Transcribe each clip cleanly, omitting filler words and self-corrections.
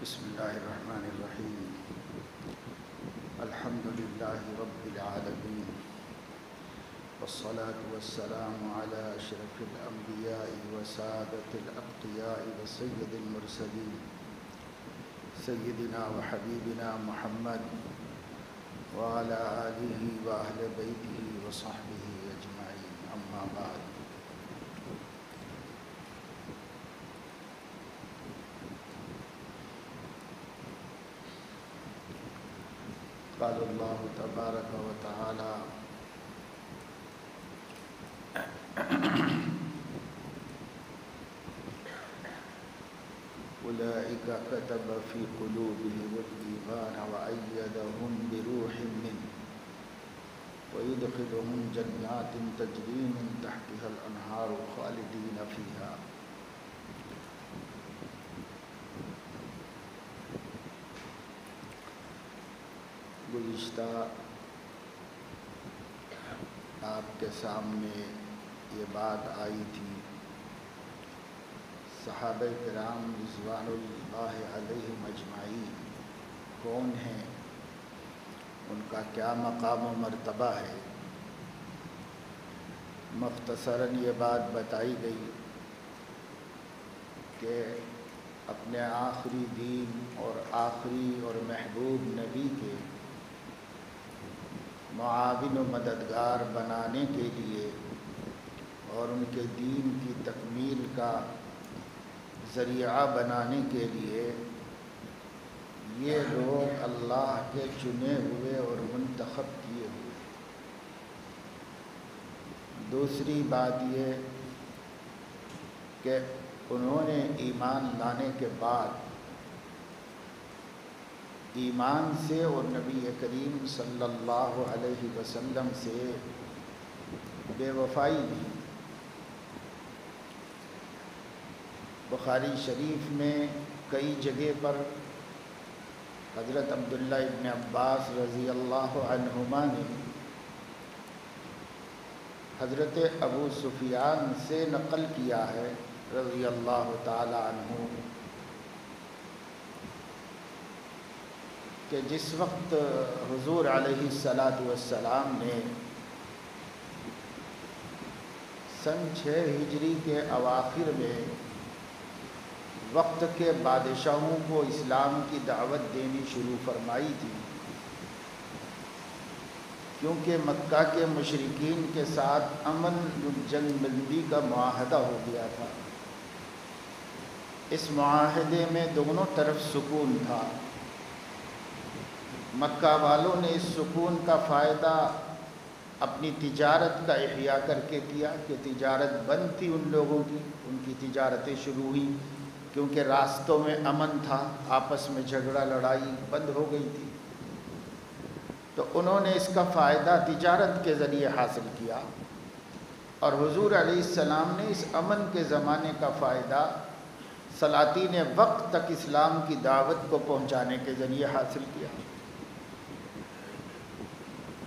بسم اللہ الرحمن الرحیم الحمد للہ رب العالمین والصلاة والسلام علی اشرف الانبیاء وسادۃ الاتقیاء وسید المرسلین سیدنا وحبیبنا محمد وعلی آلہ واہل بیتہ وصحبہ اجمعین، اما بعد۔ قال اللہ تبارک و تعالی اولئک کتب فی قلوبہم الایمان وأیدہم بروح منہ ویدخلہم جنات تجری من تحتها الانہار خالدین فیہا۔ گزشتہ آپ کے سامنے یہ بات آئی تھی، صحابہ کرام رضوان اللہ علیہم اجمعین کون ہیں، ان کا کیا مقام و مرتبہ ہے۔ مختصراً یہ بات بتائی گئی کہ اپنے آخری دین اور آخری اور محبوب نبی کے معاون و مددگار بنانے کے لیے اور ان کے دین کی تکمیل کا ذریعہ بنانے کے لیے یہ لوگ اللہ کے چنے ہوئے اور منتخب کیے ہوئے۔ دوسری بات یہ کہ انہوں نے ایمان لانے کے بعد ایمان سے اور نبی کریم صلی اللہ علیہ وسلم سے بے وفائی نہیں۔ بخاری شریف میں کئی جگہ پر حضرت عبداللہ ابن عباس رضی اللہ عنہما نے حضرت ابو سفیان سے نقل کیا ہے رضی اللہ تعالی عنہ کہ جس وقت حضور علیہ السلام نے سن 6 ہجری کے اواخر میں وقت کے بادشاہوں کو اسلام کی دعوت دینی شروع فرمائی تھی، کیونکہ مکہ کے مشرکین کے ساتھ امن جنگ بندی کا معاہدہ ہو گیا تھا۔ اس معاہدے میں دونوں طرف سکون تھا۔ مکہ والوں نے اس سکون کا فائدہ اپنی تجارت کا احیاء کر کے کیا کہ تجارت بند تھی ان لوگوں کی، ان کی تجارتیں شروع ہوئیں کیونکہ راستوں میں امن تھا، آپس میں جھگڑا لڑائی بند ہو گئی تھی، تو انہوں نے اس کا فائدہ تجارت کے ذریعے حاصل کیا، اور حضور علیہ السلام نے اس امن کے زمانے کا فائدہ سلاطین وقت تک اسلام کی دعوت کو پہنچانے کے ذریعے حاصل کیا۔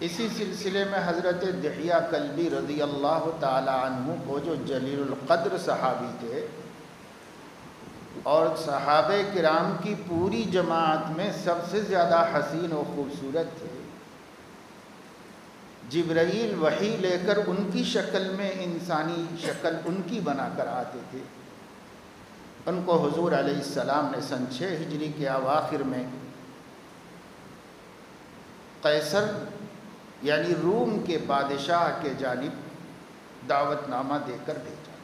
اسی سلسلے میں حضرت دحیہ کلبی رضی اللہ تعالی عنہ کو، جو جلیل القدر صحابی تھے اور صحابہ کرام کی پوری جماعت میں سب سے زیادہ حسین و خوبصورت تھے، جبرائیل وحی لے کر ان کی شکل میں انسانی شکل ان کی بنا کر آتے تھے، ان کو حضور علیہ السلام نے سن 6 ہجری کے اواخر میں قیصر یعنی روم کے بادشاہ کے جانب دعوت نامہ دے کر بھیجا۔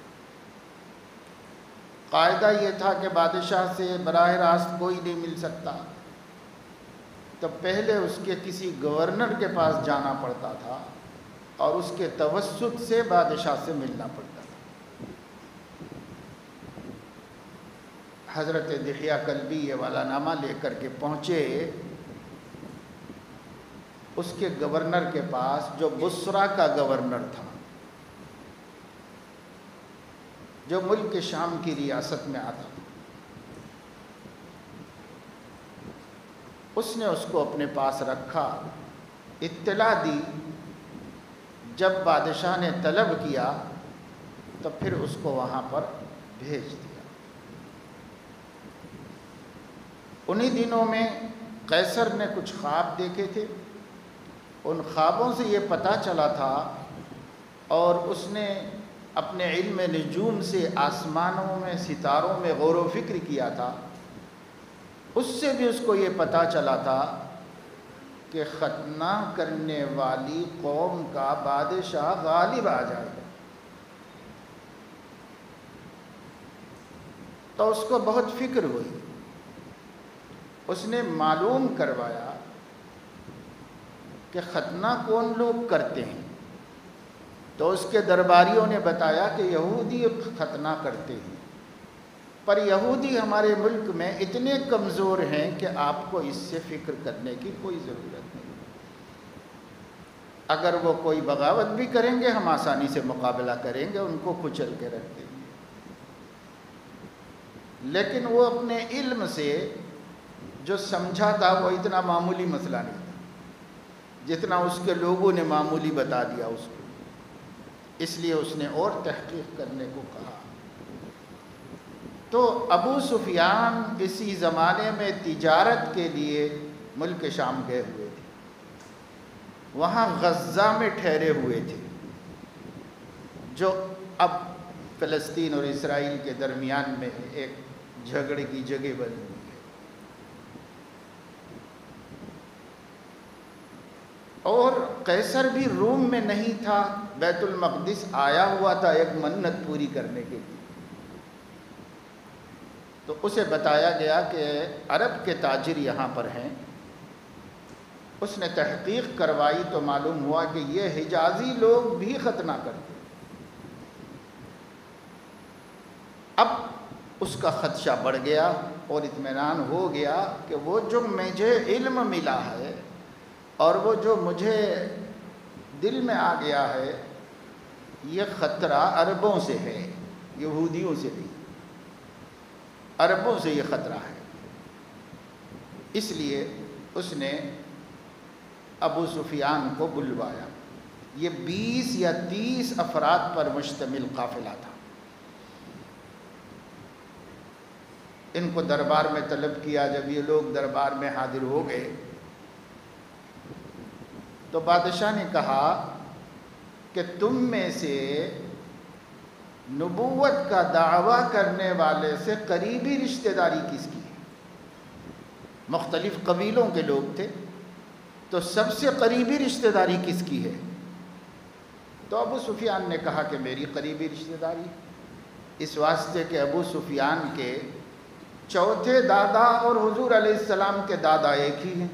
قاعدہ یہ تھا کہ بادشاہ سے براہ راست کوئی نہیں مل سکتا، تو پہلے اس کے کسی گورنر کے پاس جانا پڑتا تھا اور اس کے توسط سے بادشاہ سے ملنا پڑتا تھا۔ حضرت دحیہ کلبی یہ والا نامہ لے کر کے پہنچے اس کے گورنر کے پاس، جو بصرہ کا گورنر تھا، جو ملک شام کی ریاست میں آتا تھا۔ اس نے اس کو اپنے پاس رکھا، اطلاع دی، جب بادشاہ نے طلب کیا تو پھر اس کو وہاں پر بھیج دیا۔ انہی دنوں میں قیصر نے کچھ خواب دیکھے تھے، ان خوابوں سے یہ پتہ چلا تھا، اور اس نے اپنے علم نجوم سے آسمانوں میں ستاروں میں غور و فکر کیا تھا، اس سے بھی اس کو یہ پتہ چلا تھا کہ ختنہ کرنے والی قوم کا بادشاہ غالب آ جائے گا۔ تو اس کو بہت فکر ہوئی، اس نے معلوم کروایا کہ ختنہ کون لوگ کرتے ہیں، تو اس کے درباریوں نے بتایا کہ یہودی ختنہ کرتے ہیں، پر یہودی ہمارے ملک میں اتنے کمزور ہیں کہ آپ کو اس سے فکر کرنے کی کوئی ضرورت نہیں، اگر وہ کوئی بغاوت بھی کریں گے ہم آسانی سے مقابلہ کریں گے، ان کو کچل کے رکھ دیں گے۔ لیکن وہ اپنے علم سے جو سمجھا تھا وہ اتنا معمولی مسئلہ نہیں تھا جتنا اس کے لوگوں نے معمولی بتا دیا اس کو، اس لیے اس نے اور تحقیق کرنے کو کہا۔ تو ابو سفیان اسی زمانے میں تجارت کے لیے ملک شام گئے ہوئے تھے، وہاں غزہ میں ٹھہرے ہوئے تھے، جو اب فلسطین اور اسرائیل کے درمیان میں ایک جھگڑے کی جگہ بنی ہوئی ہے۔ اور قیصر بھی روم میں نہیں تھا، بیت المقدس آیا ہوا تھا ایک منت پوری کرنے کے لیے، تو اسے بتایا گیا کہ عرب کے تاجر یہاں پر ہیں۔ اس نے تحقیق کروائی تو معلوم ہوا کہ یہ حجازی لوگ بھی ختنہ کرتے۔ اب اس کا خدشہ بڑھ گیا اور اطمینان ہو گیا کہ وہ جو مجھے علم ملا ہے اور وہ جو مجھے دل میں آ گیا ہے، یہ خطرہ عربوں سے ہے، یہودیوں سے نہیں، عربوں سے یہ خطرہ ہے۔ اس لیے اس نے ابو سفیان کو بلوایا۔ یہ 20 یا 30 افراد پر مشتمل قافلہ تھا۔ ان کو دربار میں طلب کیا۔ جب یہ لوگ دربار میں حاضر ہو گئے تو بادشاہ نے کہا کہ تم میں سے نبوت کا دعویٰ کرنے والے سے قریبی رشتہ داری کس کی ہے؟ مختلف قبیلوں کے لوگ تھے، تو سب سے قریبی رشتہ داری کس کی ہے؟ تو ابو سفیان نے کہا کہ میری قریبی رشتہ داری، اس واسطے کہ ابو سفیان کے چوتھے دادا اور حضور علیہ السلام کے دادا ایک ہی ہیں،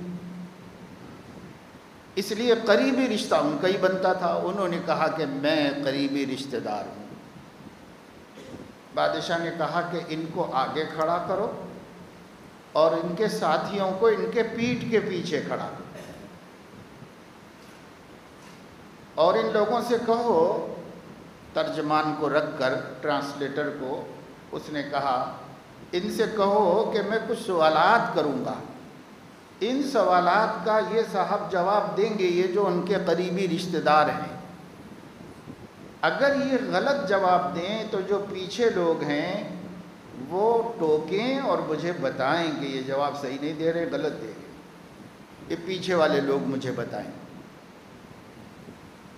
اس لیے قریبی رشتہ ان کا ہی بنتا تھا۔ انہوں نے کہا کہ میں قریبی رشتہ دار ہوں۔ بادشاہ نے کہا کہ ان کو آگے کھڑا کرو اور ان کے ساتھیوں کو ان کے پیٹھ کے پیچھے کھڑا کرو، اور ان لوگوں سے کہو، ترجمان کو رکھ کر ٹرانسلیٹر کو اس نے کہا ان سے کہو کہ میں کچھ سوالات کروں گا، ان سوالات کا یہ صاحب جواب دیں گے، یہ جو ان کے قریبی رشتہ دار ہیں۔ اگر یہ غلط جواب دیں تو جو پیچھے لوگ ہیں وہ ٹوکیں اور مجھے بتائیں کہ یہ جواب صحیح نہیں دے رہے، غلط دے رہے، یہ پیچھے والے لوگ مجھے بتائیں۔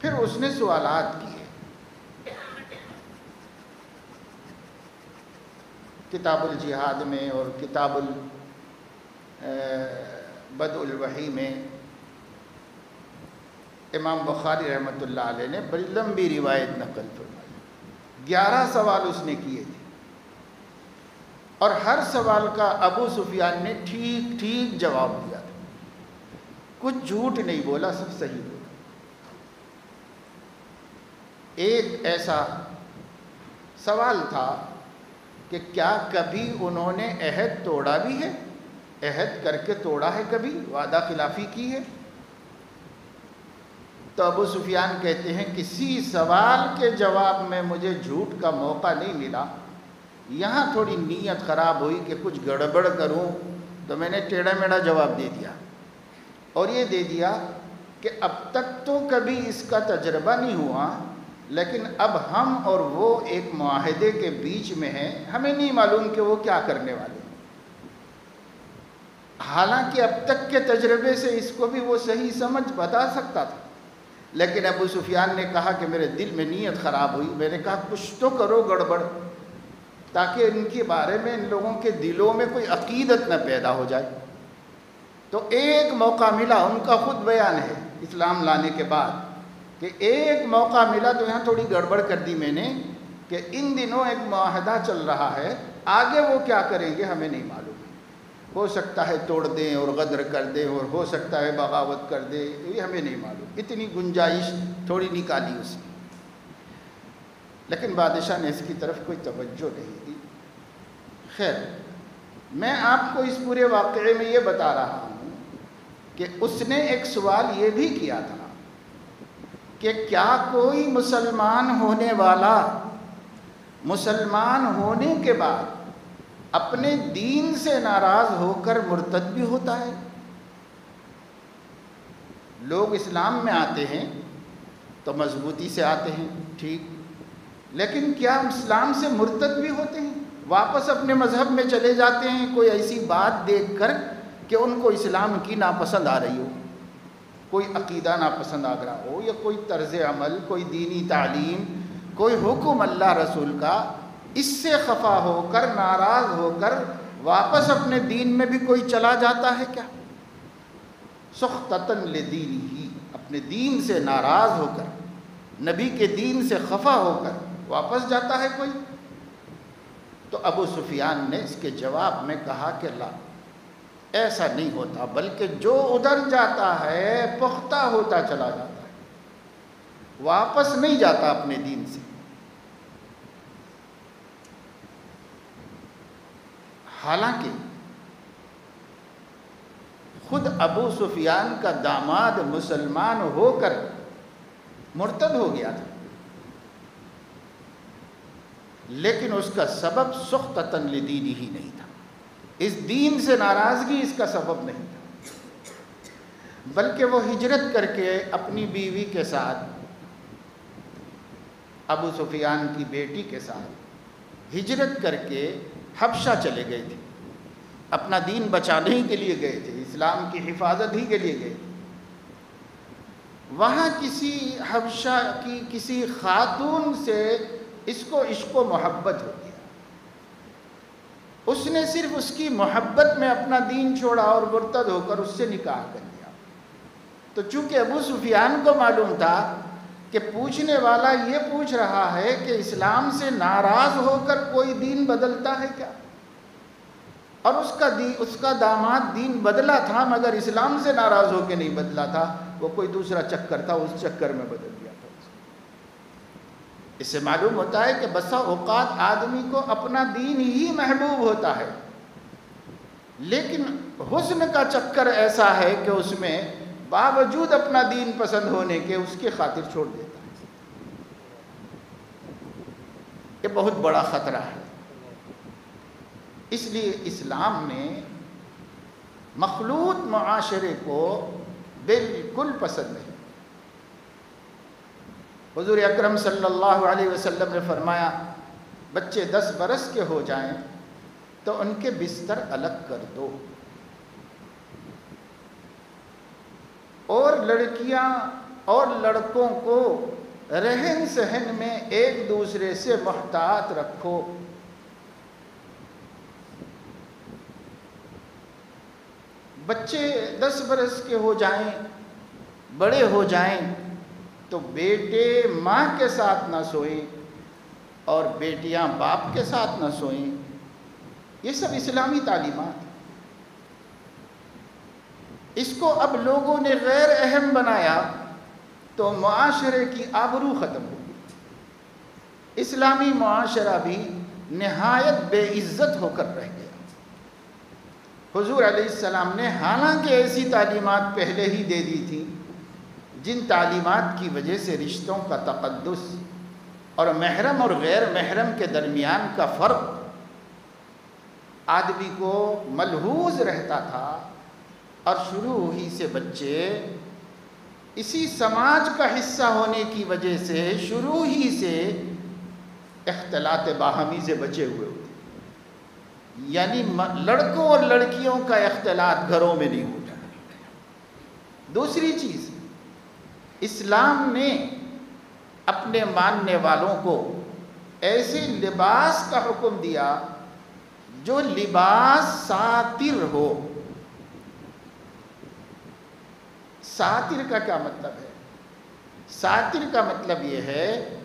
پھر اس نے سوالات کیے۔ کتاب الجہاد میں اور کتاب بدء الوحی میں امام بخاری رحمۃ اللہ علیہ نے بڑی لمبی روایت نقل فرمائی۔ 11 سوال اس نے کیے تھے، اور ہر سوال کا ابو سفیان نے ٹھیک ٹھیک جواب دیا تھا، کچھ جھوٹ نہیں بولا، سب صحیح بولا۔ ایک ایسا سوال تھا کہ کیا کبھی انہوں نے عہد توڑا بھی ہے؟ عہد کر کے توڑا ہے کبھی؟ وعدہ خلافی کی ہے؟ تو ابو سفیان کہتے ہیں کسی سوال کے جواب میں مجھے جھوٹ کا موقع نہیں ملا، یہاں تھوڑی نیت خراب ہوئی کہ کچھ گڑبڑ کروں تو میں نے ٹیڑھا میڑھا جواب دے دیا، اور یہ دے دیا کہ اب تک تو کبھی اس کا تجربہ نہیں ہوا، لیکن اب ہم اور وہ ایک معاہدے کے بیچ میں ہیں، ہمیں نہیں معلوم کہ وہ کیا کرنے والے ہیں۔ حالانکہ اب تک کے تجربے سے اس کو بھی وہ صحیح سمجھ بتا سکتا تھا، لیکن ابو سفیان نے کہا کہ میرے دل میں نیت خراب ہوئی، میں نے کہا کچھ تو کرو گڑبڑ، تاکہ ان کے بارے میں ان لوگوں کے دلوں میں کوئی عقیدت نہ پیدا ہو جائے۔ تو ایک موقع ملا، ان کا خود بیان ہے اسلام لانے کے بعد کہ ایک موقع ملا تو یہاں تھوڑی گڑبڑ کر دی میں نے کہ ان دنوں ایک معاہدہ چل رہا ہے، آگے وہ کیا کریں گے ہمیں نہیں معلوم، ہو سکتا ہے توڑ دیں اور غدر کر دیں، اور ہو سکتا ہے بغاوت کر دیں، یہ ہمیں نہیں معلوم، اتنی گنجائش تھوڑی نکالی اس نے۔ لیکن بادشاہ نے اس کی طرف کوئی توجہ نہیں دی۔ خیر، میں آپ کو اس پورے واقعے میں یہ بتا رہا ہوں کہ اس نے ایک سوال یہ بھی کیا تھا کہ کیا کوئی مسلمان ہونے والا مسلمان ہونے کے بعد اپنے دین سے ناراض ہو کر مرتد بھی ہوتا ہے؟ لوگ اسلام میں آتے ہیں تو مضبوطی سے آتے ہیں، ٹھیک، لیکن کیا اسلام سے مرتد بھی ہوتے ہیں، واپس اپنے مذہب میں چلے جاتے ہیں کوئی ایسی بات دیکھ کر کہ ان کو اسلام کی ناپسند آ رہی ہو، کوئی عقیدہ ناپسند آ رہا ہو، یا کوئی طرز عمل، کوئی دینی تعلیم، کوئی حکم اللہ رسول کا، اس سے خفا ہو کر، ناراض ہو کر واپس اپنے دین میں بھی کوئی چلا جاتا ہے کیا؟ سخطتاً لدینہ، اپنے دین سے ناراض ہو کر، نبی کے دین سے خفا ہو کر واپس جاتا ہے کوئی؟ تو ابو سفیان نے اس کے جواب میں کہا کہ لا، ایسا نہیں ہوتا، بلکہ جو ادھر جاتا ہے پختہ ہوتا چلا جاتا ہے، واپس نہیں جاتا اپنے دین سے۔ حالانکہ خود ابو سفیان کا داماد مسلمان ہو کر مرتد ہو گیا تھا، لیکن اس کا سبب سخطتاً لدینہ ہی نہیں تھا، اس دین سے ناراضگی اس کا سبب نہیں تھا، بلکہ وہ ہجرت کر کے اپنی بیوی کے ساتھ، ابو سفیان کی بیٹی کے ساتھ ہجرت کر کے حبشہ چلے گئے تھے، اپنا دین بچانے ہی کے لیے گئے تھے، اسلام کی حفاظت ہی کے لیے گئے تھے۔ وہاں کسی حبشہ کی کسی خاتون سے اس کو عشق و محبت ہو گیا، اس نے صرف اس کی محبت میں اپنا دین چھوڑا اور مرتد ہو کر اس سے نکاح کر لیا۔ تو چونکہ ابو سفیان کو معلوم تھا کہ پوچھنے والا یہ پوچھ رہا ہے کہ اسلام سے ناراض ہو کر کوئی دین بدلتا ہے کیا، اور اس کا داماد دین بدلا تھا مگر اسلام سے ناراض ہو کے نہیں بدلا تھا، وہ کوئی دوسرا چکر تھا، اس چکر میں بدل دیا تھا۔ اس سے معلوم ہوتا ہے کہ بسا اوقات آدمی کو اپنا دین ہی محبوب ہوتا ہے، لیکن حسن کا چکر ایسا ہے کہ اس میں باوجود اپنا دین پسند ہونے کے اس کی خاطر چھوڑ دیتا ہے۔ یہ بہت بڑا خطرہ ہے۔ اس لیے اسلام نے مخلوط معاشرے کو بالکل پسند نہیں۔ حضور اکرم صلی اللہ علیہ وسلم نے فرمایا بچے 10 برس کے ہو جائیں تو ان کے بستر الگ کر دو، اور لڑکیاں اور لڑکوں کو رہن سہن میں ایک دوسرے سے محتاط رکھو۔ بچے 10 برس کے ہو جائیں، بڑے ہو جائیں تو بیٹے ماں کے ساتھ نہ سوئیں اور بیٹیاں باپ کے ساتھ نہ سوئیں۔ یہ سب اسلامی تعلیمات۔ اس کو اب لوگوں نے غیر اہم بنایا تو معاشرے کی آبرو ختم ہو گئی، اسلامی معاشرہ بھی نہایت بے عزت ہو کر رہ گیا۔ حضور علیہ السلام نے حالانکہ ایسی تعلیمات پہلے ہی دے دی تھی جن تعلیمات کی وجہ سے رشتوں کا تقدس اور محرم اور غیر محرم کے درمیان کا فرق آدمی کو ملحوظ رہتا تھا، اور شروع ہی سے بچے اسی سماج کا حصہ ہونے کی وجہ سے شروع ہی سے اختلاط باہمی سے بچے ہوئے ہوتے۔ یعنی لڑکوں اور لڑکیوں کا اختلاط گھروں میں نہیں ہوتا۔ دوسری چیز، اسلام نے اپنے ماننے والوں کو ایسے لباس کا حکم دیا جو لباس ساتر ہو۔ ساتر کا کیا مطلب ہے؟ ساتر کا مطلب یہ ہے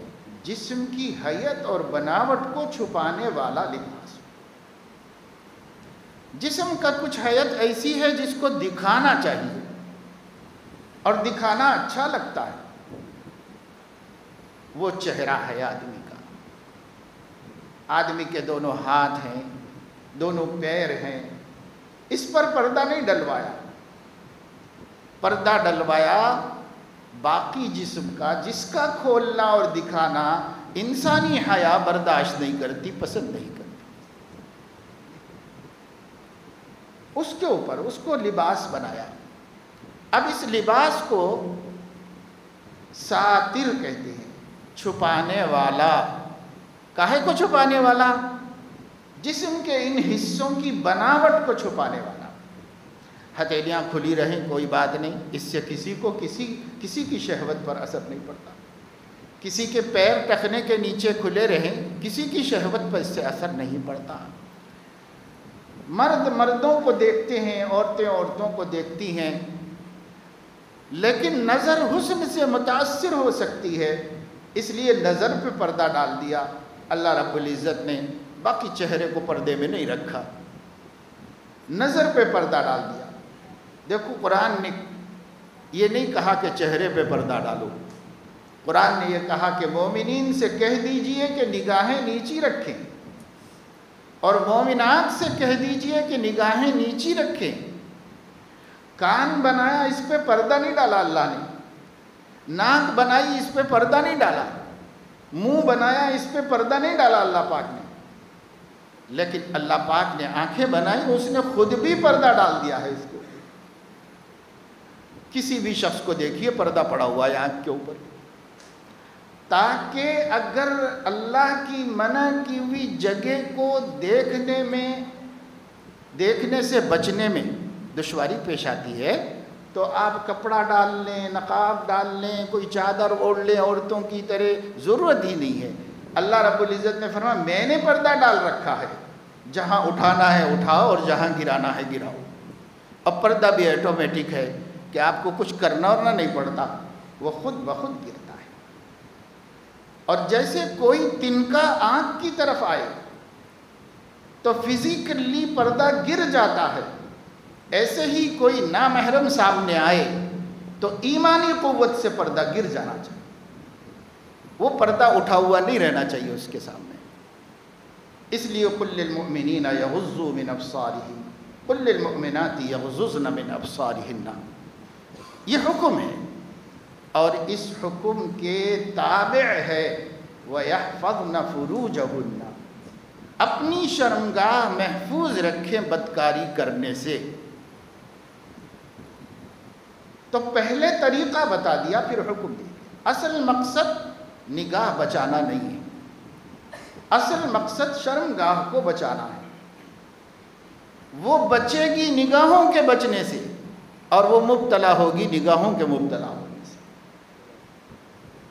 جسم کی حیت اور بناوٹ کو چھپانے والا لباس۔ جسم کا کچھ حیت ایسی ہے جس کو دکھانا چاہیے اور دکھانا اچھا لگتا ہے، وہ چہرہ ہے آدمی کا۔ آدمی کے دونوں ہاتھ ہیں، دونوں پیر ہیں، اس پر پردہ نہیں ڈلوایا۔ پردہ ڈلوایا باقی جسم کا، جس کا کھولنا اور دکھانا انسانی حیا برداشت نہیں کرتی، پسند نہیں کرتی۔ اس کے اوپر اس کو لباس بنایا۔ اب اس لباس کو ساتر کہتے ہیں، چھپانے والا۔ کاہے کو چھپانے والا؟ جسم کے ان حصوں کی بناوٹ کو چھپانے والا۔ ہتھیلیاں کھلی رہیں کوئی بات نہیں، اس سے کسی کو کسی کی شہوت پر اثر نہیں پڑتا۔ کسی کے پیر ٹخنے کے نیچے کھلے رہیں، کسی کی شہوت پر اس سے اثر نہیں پڑتا۔ مرد مردوں کو دیکھتے ہیں، عورتیں عورتوں کو دیکھتی ہیں، لیکن نظر حسن سے متاثر ہو سکتی ہے، اس لیے نظر پہ پردہ ڈال دیا اللہ رب العزت نے۔ باقی چہرے کو پردے میں نہیں رکھا، نظر پہ پردہ ڈال دیا۔ دیکھو قرآن نے یہ نہیں کہا کہ چہرے پہ پردہ ڈالو، قرآن نے یہ کہا کہ مومنین سے کہہ دیجئے کہ نگاہیں نیچی رکھیں، اور مومنات سے کہہ دیجئے کہ نگاہیں نیچی رکھیں۔ کان بنایا، اس پہ پردہ نہیں ڈالا اللہ نے۔ ناک بنائی، اس پہ پردہ نہیں ڈالا۔ منہ بنایا، اس پہ پردہ نہیں ڈالا اللہ پاک نے۔ لیکن اللہ پاک نے آنکھیں بنائی، اس نے خود بھی پردہ ڈال دیا ہے اس کو۔ کسی بھی شخص کو دیکھیے پردہ پڑا ہوا ہے آنکھ کے اوپر، تاکہ اگر اللہ کی منع کی ہوئی جگہ کو دیکھنے سے بچنے میں دشواری پیش آتی ہے تو آپ کپڑا ڈال لیں، نقاب ڈال لیں، کوئی چادر اوڑھ لیں عورتوں کی طرح، ضرورت ہی نہیں ہے۔ اللہ رب العزت نے فرمایا میں نے پردہ ڈال رکھا ہے، جہاں اٹھانا ہے اٹھاؤ اور جہاں گرانا ہے گراؤ۔ اب پردہ بھی آٹومیٹک ہے کہ آپ کو کچھ کرنا اور نہیں پڑتا، وہ خود بخود گرتا ہے۔ اور جیسے کوئی تنکا آنکھ کی طرف آئے تو فزیکلی پردہ گر جاتا ہے، ایسے ہی کوئی نامحرم سامنے آئے تو ایمانی قوت سے پردہ گر جانا چاہیے، وہ پردہ اٹھا ہوا نہیں رہنا چاہیے اس کے سامنے۔ اس لیے قل للمؤمنین یغضوا من ابصارہم قل للمؤمنات یغضضن من ابصارہن، یہ حکم ہے اور اس حکم کے تابع ہے وَيَحْفَظْنَ فُرُوجَهُنَّ، اپنی شرمگاہ محفوظ رکھیں بدکاری کرنے سے۔ تو پہلے طریقہ بتا دیا پھر حکم دیا۔ اصل مقصد نگاہ بچانا نہیں ہے، اصل مقصد شرمگاہ کو بچانا ہے۔ وہ بچے گی نگاہوں کے بچنے سے اور وہ مبتلا ہوگی نگاہوں کے مبتلا ہونے سے۔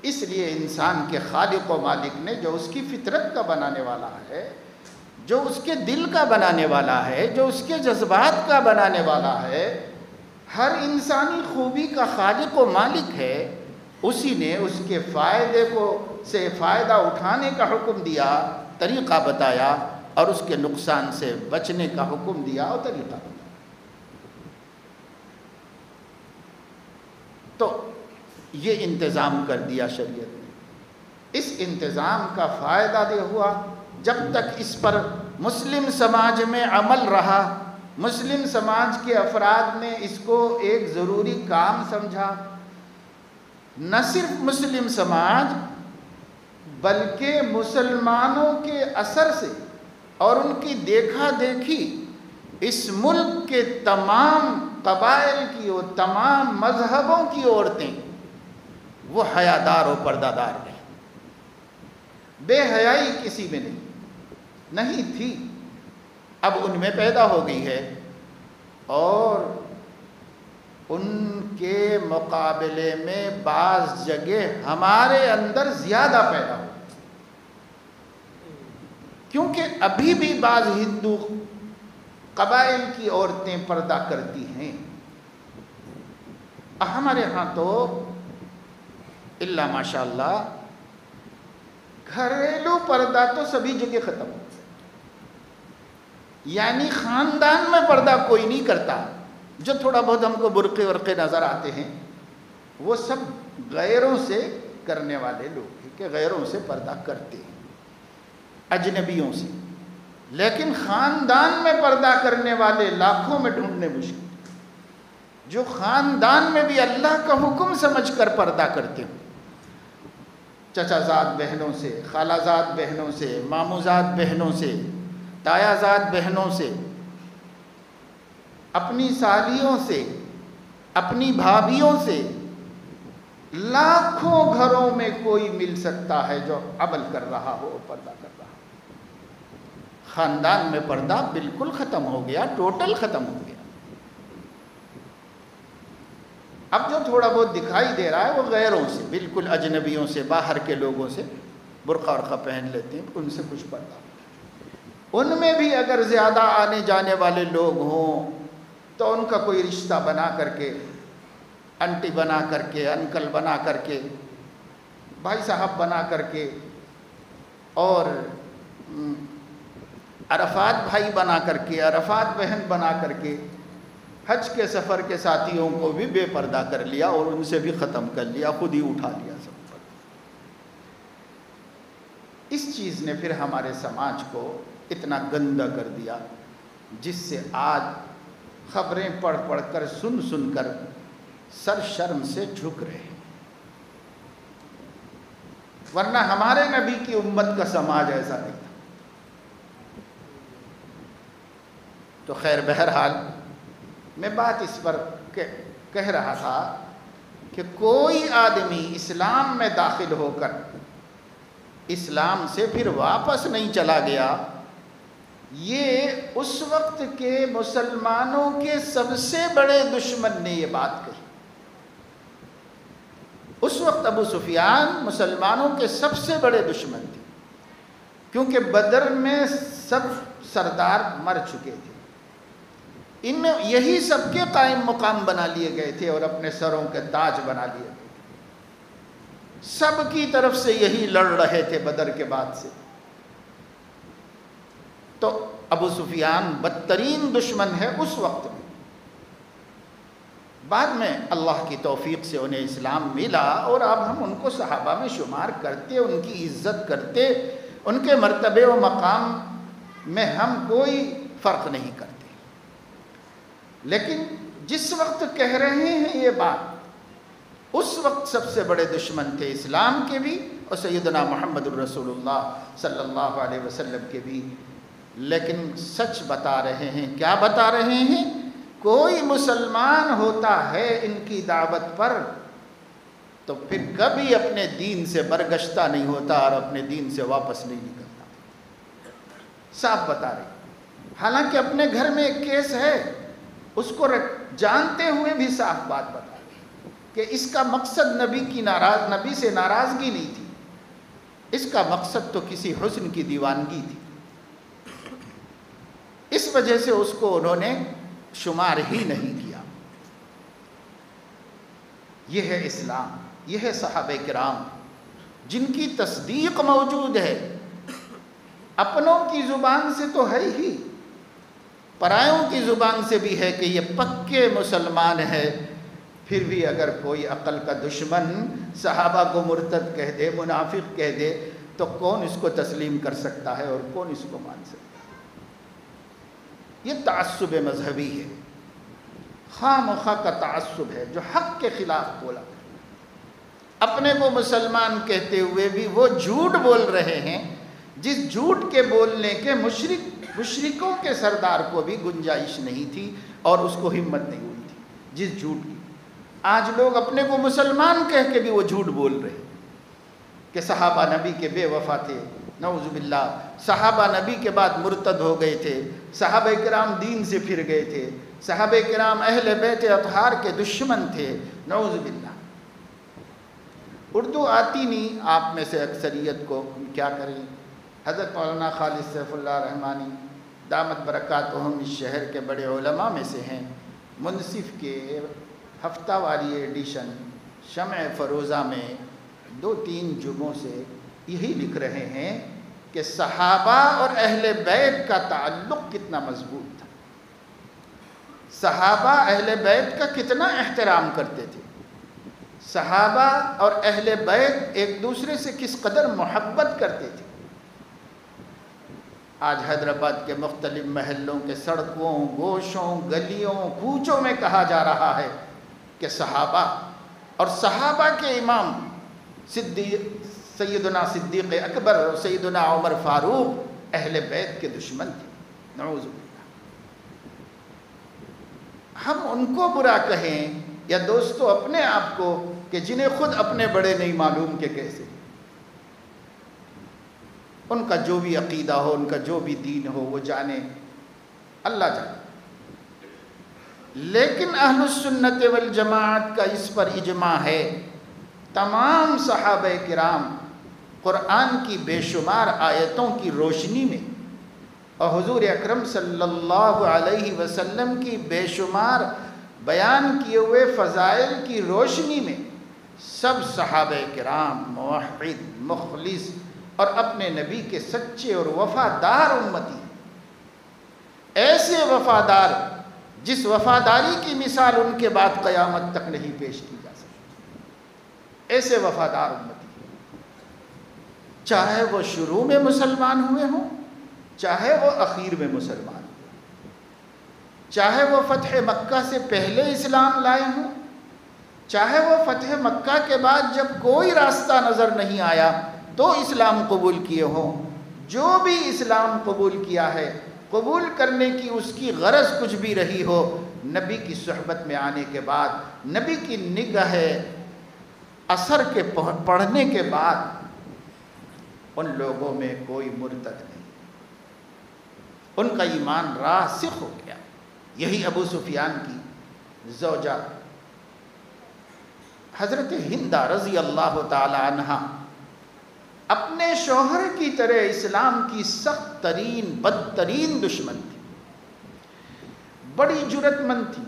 اس لیے انسان کے خالق و مالک نے جو اس کی فطرت کا بنانے والا ہے، جو اس کے دل کا بنانے والا ہے، جو اس کے جذبات کا بنانے والا ہے، ہر انسانی خوبی کا خالق و مالک ہے، اسی نے اس کے سے فائدہ اٹھانے کا حکم دیا، طریقہ بتایا، اور اس کے نقصان سے بچنے کا حکم دیا اور طریقہ بتایا۔ تو یہ انتظام کر دیا شریعت نے۔ اس انتظام کا فائدہ دے ہوا جب تک اس پر مسلم سماج میں عمل رہا، مسلم سماج کے افراد نے اس کو ایک ضروری کام سمجھا۔ نہ صرف مسلم سماج بلکہ مسلمانوں کے اثر سے اور ان کی دیکھا دیکھی اس ملک کے تمام قبائل کی اور تمام مذہبوں کی عورتیں وہ حیادار و پردہ دار رہیں۔ بے حیائی کسی میں نہیں تھی۔ اب ان میں پیدا ہو گئی ہے اور ان کے مقابلے میں بعض جگہ ہمارے اندر زیادہ پیدا ہو، کیونکہ ابھی بھی بعض ہندو قبائل کی عورتیں پردہ کرتی ہیں۔ ہمارے ہاں تو الا ماشاء اللہ گھریلو پردہ تو سبھی جگہ ختم ہو، یعنی خاندان میں پردہ کوئی نہیں کرتا۔ جو تھوڑا بہت ہم کو برقع ورقے نظر آتے ہیں وہ سب غیروں سے کرنے والے لوگ ہیں کہ غیروں سے پردہ کرتے ہیں، اجنبیوں سے، لیکن خاندان میں پردہ کرنے والے لاکھوں میں ڈھونڈنے مشکل، جو خاندان میں بھی اللہ کا حکم سمجھ کر پردہ کرتے ہوں، چچا زاد بہنوں سے، خالہ زاد بہنوں سے، ماموں زاد بہنوں سے، تایا زاد بہنوں سے، اپنی سالیوں سے، اپنی بھابھیوں سے، لاکھوں گھروں میں کوئی مل سکتا ہے جو عمل کر رہا ہو اور پردہ کر رہا ہو۔ خاندان میں پردہ بالکل ختم ہو گیا، ٹوٹل ختم ہو گیا۔ اب جو تھوڑا بہت دکھائی دے رہا ہے وہ غیروں سے، بالکل اجنبیوں سے، باہر کے لوگوں سے برقع ورقہ پہن لیتے ہیں، ان سے کچھ پردہ۔ ان میں بھی اگر زیادہ آنے جانے والے لوگ ہوں تو ان کا کوئی رشتہ بنا کر کے، انٹی بنا کر کے، انکل بنا کر کے، بھائی صاحب بنا کر کے، اور عرفات بھائی بنا کر کے، عرفات بہن بنا کر کے، حج کے سفر کے ساتھیوں کو بھی بے پردہ کر لیا اور ان سے بھی ختم کر لیا، خود ہی اٹھا لیا سب پر۔ اس چیز نے پھر ہمارے سماج کو اتنا گندا کر دیا جس سے آج خبریں پڑھ پڑھ کر، سن سن کر سر شرم سے جھک رہے ہیں، ورنہ ہمارے نبی کی امت کا سماج ایسا نہیں تھا۔ تو خیر، بہرحال میں بات اس پر کہہ رہا تھا کہ کوئی آدمی اسلام میں داخل ہو کر اسلام سے پھر واپس نہیں چلا گیا، یہ اس وقت کے مسلمانوں کے سب سے بڑے دشمن نے یہ بات کہی۔ اس وقت ابو سفیان مسلمانوں کے سب سے بڑے دشمن تھے، کیونکہ بدر میں سب سردار مر چکے تھے، ان میں یہی سب کے قائم مقام بنا لیے گئے تھے اور اپنے سروں کے تاج بنا لیے گئے تھے، سب کی طرف سے یہی لڑ رہے تھے بدر کے بعد سے۔ تو ابو سفیان بدترین دشمن ہے اس وقت میں۔ بعد میں اللہ کی توفیق سے انہیں اسلام ملا اور اب ہم ان کو صحابہ میں شمار کرتے، ان کی عزت کرتے، ان کے مرتبے و مقام میں ہم کوئی فرق نہیں کرتے۔ لیکن جس وقت کہہ رہے ہیں یہ بات، اس وقت سب سے بڑے دشمن تھے اسلام کے بھی اور سیدنا محمد الرسول اللہ صلی اللہ علیہ وسلم کے بھی۔ لیکن سچ بتا رہے ہیں، کیا بتا رہے ہیں؟ کوئی مسلمان ہوتا ہے ان کی دعوت پر تو پھر کبھی اپنے دین سے برگشتہ نہیں ہوتا اور اپنے دین سے واپس نہیں نکلتا، صاف بتا رہے۔ حالانکہ اپنے گھر میں ایک کیس ہے، اس کو جانتے ہوئے بھی صاف بات بتا رہے کہ اس کا مقصد نبی سے ناراضگی نہیں تھی، اس کا مقصد تو کسی حسن کی دیوانگی تھی، اس وجہ سے اس کو انہوں نے شمار ہی نہیں کیا۔ یہ ہے اسلام، یہ ہے صحابہ کرام جن کی تصدیق موجود ہے، اپنوں کی زبان سے تو ہے ہی، پرایوں کی زبان سے بھی ہے کہ یہ پکے مسلمان ہے۔ پھر بھی اگر کوئی عقل کا دشمن صحابہ کو مرتد کہہ دے، منافق کہہ دے، تو کون اس کو تسلیم کر سکتا ہے اور کون اس کو مان سکتا ہے؟ یہ تعصب مذہبی ہے، خواہ مخواہ کا تعصب ہے جو حق کے خلاف بولا۔ اپنے کو مسلمان کہتے ہوئے بھی وہ جھوٹ بول رہے ہیں جس جھوٹ کے بولنے کے مشرکوں کے سردار کو بھی گنجائش نہیں تھی اور اس کو ہمت نہیں ہوئی تھی جس جھوٹ کی۔ آج لوگ اپنے کو مسلمان کہہ کے بھی وہ جھوٹ بول رہے ہیں کہ صحابہ نبی کے بے وفا تھے، نعوذ باللہ، صحابہ نبی کے بعد مرتد ہو گئے تھے، صحابہ کرام دین سے پھر گئے تھے، صحابہ کرام اہل بیت اطہار کے دشمن تھے، نعوذ باللہ۔ اردو آتی نہیں آپ میں سے اکثریت کو، کیا کریں؟ حضرت مولانا خالد سیف اللہ رحمانی دامت برکاتہم اس شہر کے بڑے علماء میں سے ہیں، منصف کے ہفتہ واری ایڈیشن شمع فروزہ میں 2-3 جمعوں سے یہی لکھ رہے ہیں کہ صحابہ اور اہل بیت کا تعلق کتنا مضبوط تھا، صحابہ اہل بیت کا کتنا احترام کرتے تھے، صحابہ اور اہل بیت ایک دوسرے سے کس قدر محبت کرتے تھے۔ آج حیدرآباد کے مختلف محلوں کے سڑکوں، گوشوں، گلیوں، کوچوں میں کہا جا رہا ہے کہ صحابہ اور صحابہ کے امام سیدنا صدیق اکبر اور سیدنا عمر فاروق اہل بیت کے دشمن تھے، نعوذ باللہ۔ ہم ان کو برا کہیں یا دوستو اپنے آپ کو کہ جنہیں خود اپنے بڑے نہیں معلوم کہ کیسے، ان کا جو بھی عقیدہ ہو، ان کا جو بھی دین ہو، وہ جانے، اللہ جانے۔ لیکن اہل السنت والجماعت کا اس پر اجماع ہے، تمام صحابہ کرام قرآن کی بے شمار آیتوں کی روشنی میں اور حضور اکرم صلی اللہ علیہ وسلم کی بے شمار بیان کیے ہوئے فضائل کی روشنی میں سب صحابہ کرام موحد، مخلص اور اپنے نبی کے سچے اور وفادار امتی، ایسے وفادار جس وفاداری کی مثال ان کے بعد قیامت تک نہیں پیش کی جا سکتی، ایسے وفادار امتی، چاہے وہ شروع میں مسلمان ہوئے ہوں، چاہے وہ اخیر میں مسلمان ہوئے، چاہے وہ فتح مکہ سے پہلے اسلام لائے ہوں، چاہے وہ فتح مکہ کے بعد جب کوئی راستہ نظر نہیں آیا تو اسلام قبول کیے ہوں، جو بھی اسلام قبول کیا ہے، قبول کرنے کی اس کی غرض کچھ بھی رہی ہو، نبی کی صحبت میں آنے کے بعد، نبی کی نگاہ اثر کے پڑھنے کے بعد ان لوگوں میں کوئی مرتد نہیں، ان کا ایمان راسخ ہو گیا۔ یہی ابو سفیان کی زوجہ حضرت ہندہ رضی اللہ تعالی عنہا اپنے شوہر کی طرح اسلام کی سخت ترین بدترین دشمن تھی، بڑی جرأت مند تھی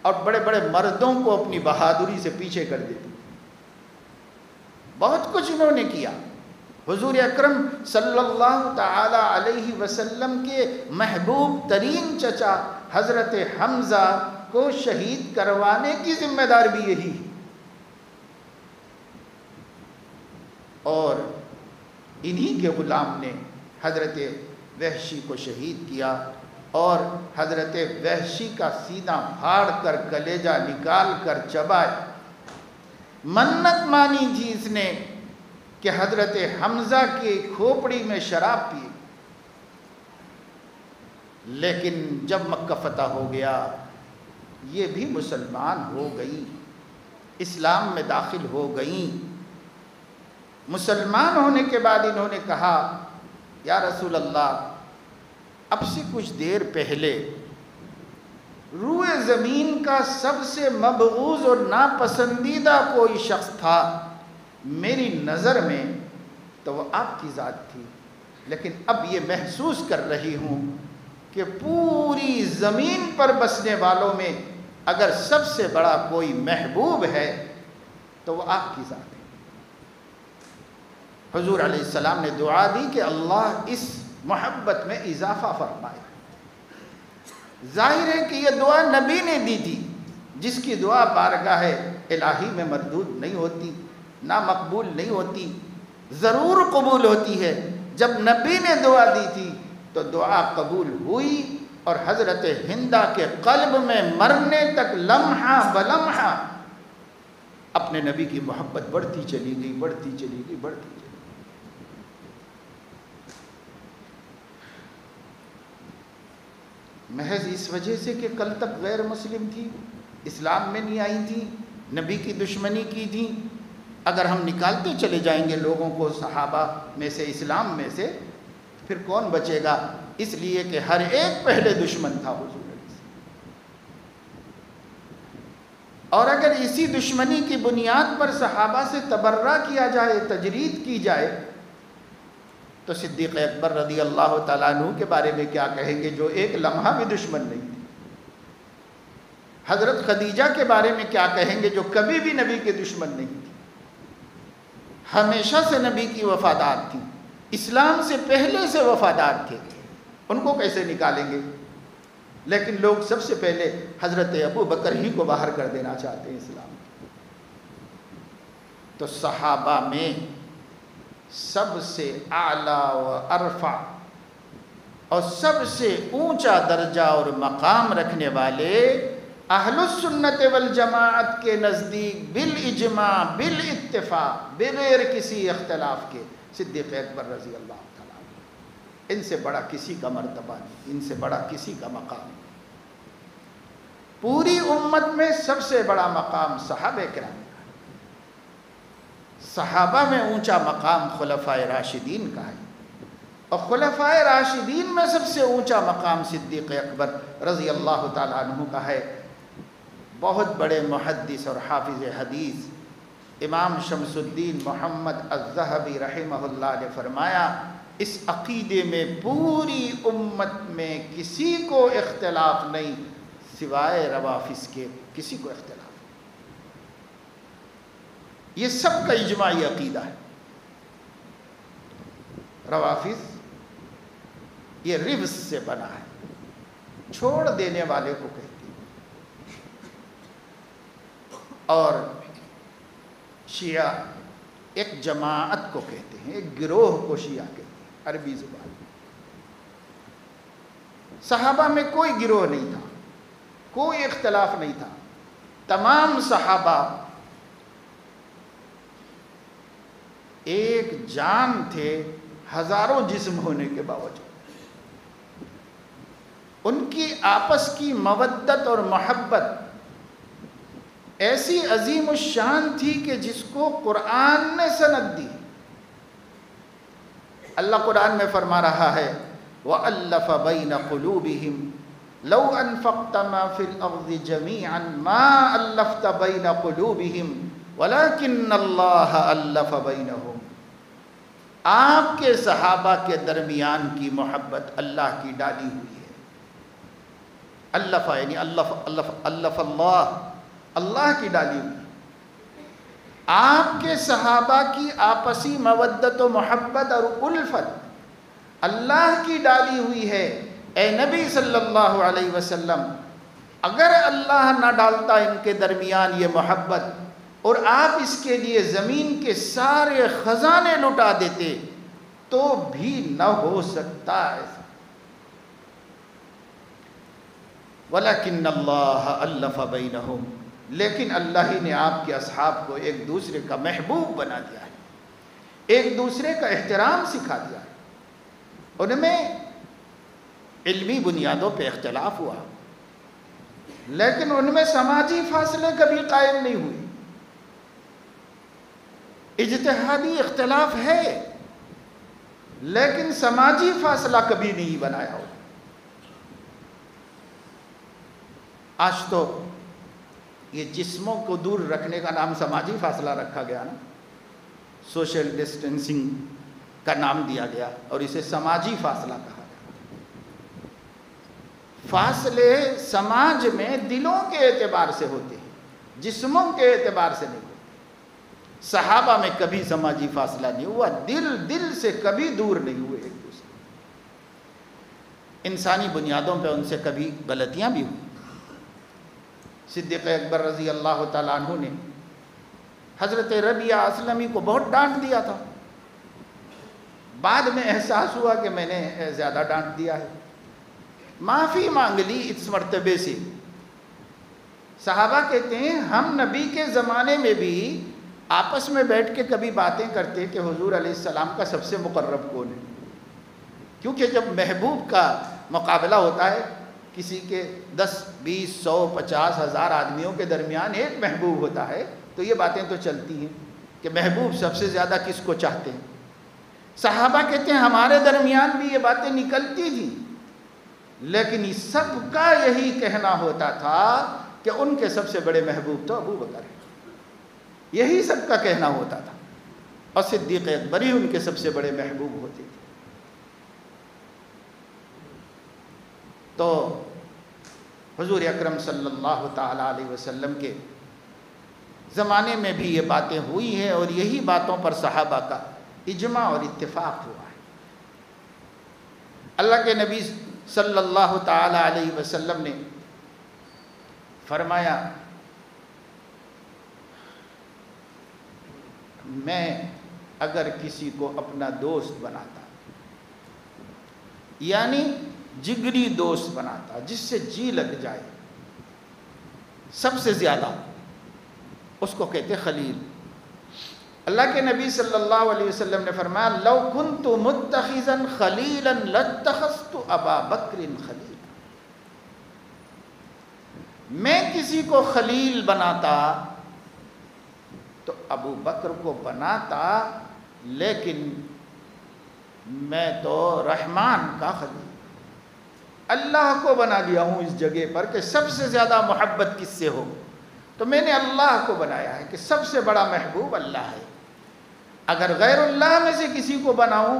اور بڑے بڑے مردوں کو اپنی بہادری سے پیچھے کر دیتی، بہت کچھ انہوں نے کیا۔ حضور اکرم صلی اللہ تعالی علیہ وسلم کے محبوب ترین چچا حضرت حمزہ کو شہید کروانے کی ذمہ دار بھی یہی، اور انہی کے غلام نے حضرت وحشی کو شہید کیا اور حضرت وحشی کا سینہ پھاڑ کر کلیجہ نکال کر چبائے۔ منت مانی تھی اس نے کہ حضرت حمزہ کی کھوپڑی میں شراب پی، لیکن جب مکہ فتح ہو گیا یہ بھی مسلمان ہو گئی، اسلام میں داخل ہو گئیں۔ مسلمان ہونے کے بعد انہوں نے کہا یا رسول اللہ، اب سے کچھ دیر پہلے روئے زمین کا سب سے مبغوض اور ناپسندیدہ کوئی شخص تھا میری نظر میں تو وہ آپ کی ذات تھی، لیکن اب یہ محسوس کر رہی ہوں کہ پوری زمین پر بسنے والوں میں اگر سب سے بڑا کوئی محبوب ہے تو وہ آپ کی ذات ہے۔ حضور علیہ السلام نے دعا دی کہ اللہ اس محبت میں اضافہ فرمائے۔ ظاہر ہے کہ یہ دعا نبی نے دی تھی، جس کی دعا بارگاہ الہی میں مردود نہیں ہوتی، نہ مقبول نہیں ہوتی، ضرور قبول ہوتی ہے۔ جب نبی نے دعا دی تھی تو دعا قبول ہوئی، اور حضرت ہندہ کے قلب میں مرنے تک لمحہ بلمحہ اپنے نبی کی محبت بڑھتی چلی گئی، بڑھتی چلی گئی، بڑھتی چلی گئی۔ محض اس وجہ سے کہ کل تک غیر مسلم تھی، اسلام میں نہیں آئی تھی، نبی کی دشمنی کی تھی، اگر ہم نکالتے چلے جائیں گے لوگوں کو صحابہ میں سے، اسلام میں سے، پھر کون بچے گا؟ اس لیے کہ ہر ایک پہلے دشمن تھا حضور علیہ السلام۔ اور اگر اسی دشمنی کی بنیاد پر صحابہ سے تبرہ کیا جائے، تجرید کی جائے، تو صدیق اکبر رضی اللہ تعالیٰ عنہ کے بارے میں کیا کہیں گے، جو ایک لمحہ بھی دشمن نہیں تھے؟ حضرت خدیجہ کے بارے میں کیا کہیں گے، جو کبھی بھی نبی کے دشمن نہیں تھی، ہمیشہ سے نبی کی وفادار تھی، اسلام سے پہلے سے وفادار تھے، ان کو کیسے نکالیں گے؟ لیکن لوگ سب سے پہلے حضرت ابو بکر ہی کو باہر کر دینا چاہتے ہیں اسلام۔ تو صحابہ میں سب سے اعلیٰ و ارفع اور سب سے اونچا درجہ اور مقام رکھنے والے اہل السنت والجماعت کے نزدیک بالاجماع بالاتفاق بغیر کسی اختلاف کے صدیق اکبر رضی اللہ تعالیٰ عنہ، ان سے بڑا کسی کا مرتبہ نہیں، ان سے بڑا کسی کا مقام نہیں۔ پوری امت میں سب سے بڑا مقام صحابہ کرام کا، صحابہ میں اونچا مقام خلفائے راشدین کا ہے، اور خلفائے راشدین میں سب سے اونچا مقام صدیق اکبر رضی اللہ تعالیٰ عنہ کا ہے۔ بہت بڑے محدث اور حافظ حدیث امام شمس الدین محمد الذہبی رحمہ اللہ نے فرمایا، اس عقیدے میں پوری امت میں کسی کو اختلاف نہیں سوائے روافض کے، کسی کو اختلاف، یہ سب کا اجماعی عقیدہ ہے۔ روافض یہ ربز سے بنا ہے، چھوڑ دینے والے کو کہتے ہیں، اور شیعہ ایک جماعت کو کہتے ہیں، ایک گروہ کو شیعہ کہتے ہیں عربی زبان میں۔ صحابہ میں کوئی گروہ نہیں تھا، کوئی اختلاف نہیں تھا، تمام صحابہ ایک جان تھے، ہزاروں جسم ہونے کے باوجود ان کی آپس کی مودت اور محبت ایسی عظیم الشان تھی کہ جس کو قرآن نے سند دی۔ اللہ قرآن میں فرما رہا ہے وَأَلَّفَ بَيْنَ قُلُوبِهِمْ لَوْ أَنفَقْتَ مَا فِي الْأَرْضِ جَمِيعًا مَا أَلَّفْتَ بَيْنَ قُلُوبِهِمْ وَلَكِنَّ اللَّهَ أَلَّفَ بَيْنَهُمْ۔ آپ کے صحابہ کے درمیان کی محبت اللہ کی ڈالی ہوئی ہے، الف یعنی الف اللہ کی ڈالی ہوئی، آپ کے صحابہ کی آپسی مودت و محبت اور الفت اللہ کی ڈالی ہوئی ہے۔ اے نبی صلی اللہ علیہ وسلم، اگر اللہ نہ ڈالتا ان کے درمیان یہ محبت اور آپ اس کے لیے زمین کے سارے خزانے لٹا دیتے تو بھی نہ ہو سکتا ایسا۔ وَلَكِنَّ اللَّهَ أَلَّفَ بَيْنَهُمْ، لیکن اللہ ہی نے آپ کے اصحاب کو ایک دوسرے کا محبوب بنا دیا ہے، ایک دوسرے کا احترام سکھا دیا ہے۔ ان میں علمی بنیادوں پہ اختلاف ہوا، لیکن ان میں سماجی فاصلے کبھی قائم نہیں ہوئے۔ اجتہادی اختلاف ہے لیکن سماجی فاصلہ کبھی نہیں بنایا ہو۔ آج تو یہ جسموں کو دور رکھنے کا نام سماجی فاصلہ رکھا گیا نا، سوشل ڈسٹینسنگ کا نام دیا گیا اور اسے سماجی فاصلہ کہا گیا۔ فاصلے سماج میں دلوں کے اعتبار سے ہوتے ہیں، جسموں کے اعتبار سے نہیں ہوتے۔ صحابہ میں کبھی سماجی فاصلہ نہیں ہوا، دل سے کبھی دور نہیں ہوئے ایک دوسرے۔ انسانی بنیادوں پہ ان سے کبھی غلطیاں بھی ہوئی۔ صدیق اکبر رضی اللہ تعالیٰ عنہ نے حضرت ربیعہ اسلمی کو بہت ڈانٹ دیا تھا، بعد میں احساس ہوا کہ میں نے زیادہ ڈانٹ دیا ہے، معافی مانگ لی اس مرتبے سے۔ صحابہ کہتے ہیں ہم نبی کے زمانے میں بھی آپس میں بیٹھ کے کبھی باتیں کرتے کہ حضور علیہ السلام کا سب سے مقرب کون ہے، کیونکہ جب محبوب کا مقابلہ ہوتا ہے، کسی کے 10 20 100 50 ہزار آدمیوں کے درمیان ایک محبوب ہوتا ہے تو یہ باتیں تو چلتی ہیں۔ کہ محبوب سب سے زیادہ کس کو چاہتے ہیں؟ صحابہ کہتے ہیں ہمارے درمیان بھی یہ باتیں نکلتی تھیں، لیکن سب کا یہی کہنا ہوتا تھا کہ ان کے سب سے بڑے محبوب تو ابو بکر ہیں، یہی سب کا کہنا ہوتا تھا، اور صدیق اکبر ہی ان کے سب سے بڑے محبوب ہوتے تھے۔ تو حضور اکرم صلی اللہ تعالی علیہ وسلم کے زمانے میں بھی یہ باتیں ہوئی ہیں، اور یہی باتوں پر صحابہ کا اجماع اور اتفاق ہوا ہے۔ اللہ کے نبی صلی اللہ تعالی علیہ وسلم نے فرمایا میں اگر کسی کو اپنا دوست بناتا، یعنی جگری دوست بناتا جس سے جی لگ جائے سب سے زیادہ، اس کو کہتے خلیل۔ اللہ کے نبی صلی اللہ علیہ وسلم نے فرمایا لو کنت متخذا خلیلا لاتخذت ابا بکر خلیلا، میں کسی کو خلیل بناتا تو ابو بکر کو بناتا، لیکن میں تو رحمان کا خلیل، اللہ کو بنا لیا ہوں اس جگہ پر کہ سب سے زیادہ محبت کس سے ہو، تو میں نے اللہ کو بنایا ہے کہ سب سے بڑا محبوب اللہ ہے۔ اگر غیر اللہ میں سے کسی کو بناؤں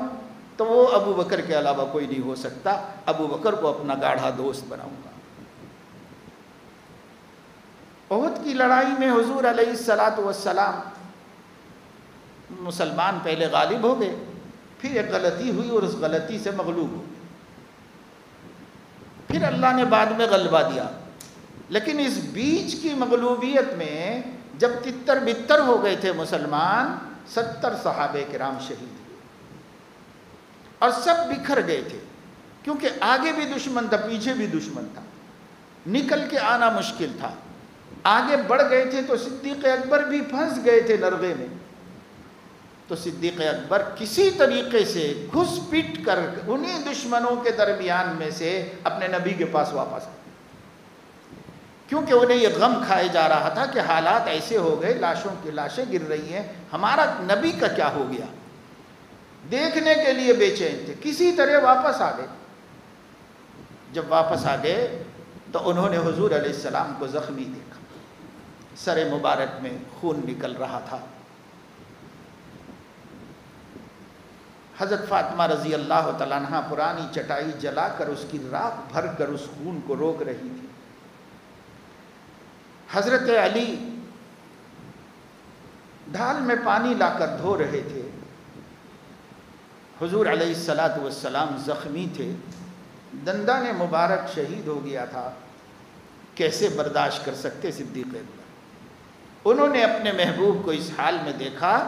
تو وہ ابو بکر کے علاوہ کوئی نہیں ہو سکتا، ابو بکر کو اپنا گاڑھا دوست بناؤں گا۔ احد کی لڑائی میں حضور علیہ السلام مسلمان پہلے غالب ہو گئے، پھر ایک غلطی ہوئی اور اس غلطی سے مغلوب ہو گئے، پھر اللہ نے بعد میں غلبہ دیا، لیکن اس بیچ کی مغلوبیت میں جب تتر بتر ہو گئے تھے مسلمان، 70 صحابہ کرام شہید ہوئے اور سب بکھر گئے تھے، کیونکہ آگے بھی دشمن تھا پیچھے بھی دشمن تھا، نکل کے آنا مشکل تھا۔ آگے بڑھ گئے تھے تو صدیق اکبر بھی پھنس گئے تھے نرغے میں، تو صدیق اکبر کسی طریقے سے گھس پٹ کر انہی دشمنوں کے درمیان میں سے اپنے نبی کے پاس واپس آئے، کیونکہ انہیں یہ غم کھائے جا رہا تھا کہ حالات ایسے ہو گئے، لاشوں کی لاشیں گر رہی ہیں، ہمارا نبی کا کیا ہو گیا، دیکھنے کے لیے بے چین تھے، کسی طرح واپس آ گئے۔ جب واپس آ گئے تو انہوں نے حضور علیہ السلام کو زخمی دیکھا، سر مبارک میں خون نکل رہا تھا۔ حضرت فاطمہ رضی اللہ تعالیٰ عنہ پرانی چٹائی جلا کر اس کی راکھ بھر کر اس خون کو روک رہی تھی۔ حضرت علی ڈھال میں پانی لا کر دھو رہے تھے، حضور علیہ السلام زخمی تھے، دندان مبارک شہید ہو گیا تھا، کیسے برداشت کر سکتے صدیق اکبر؟ انہوں نے اپنے محبوب کو اس حال میں دیکھا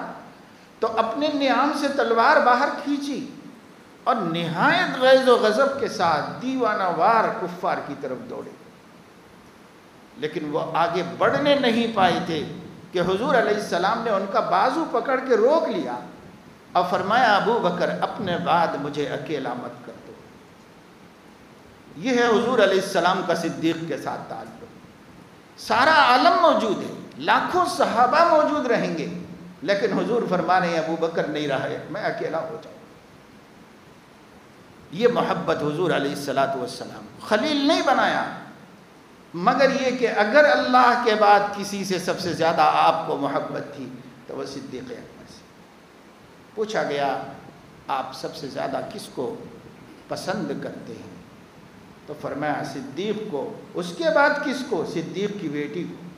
تو اپنے نیام سے تلوار باہر کھینچی اور نہایت غیظ و غضب کے ساتھ دیوانہ وار کفار کی طرف دوڑے، لیکن وہ آگے بڑھنے نہیں پائے تھے کہ حضور علیہ السلام نے ان کا بازو پکڑ کے روک لیا اور فرمایا ابو بکر اپنے بعد مجھے اکیلا مت کر دو۔ یہ ہے حضور علیہ السلام کا صدیق کے ساتھ تعلق۔ سارا عالم موجود ہے، لاکھوں صحابہ موجود رہیں گے، لیکن حضور فرما رہے ہیں ابو بکر نہیں رہے، میں اکیلا ہو جاؤں۔ یہ محبت حضور علیہ السلام خلیل نہیں بنایا، مگر یہ کہ اگر اللہ کے بعد کسی سے سب سے زیادہ آپ کو محبت تھی تو وہ صدیق اکبر سے۔ پوچھا گیا آپ سب سے زیادہ کس کو پسند کرتے ہیں؟ تو فرمایا صدیق کو۔ اس کے بعد کس کو؟ صدیق کی بیٹی کو۔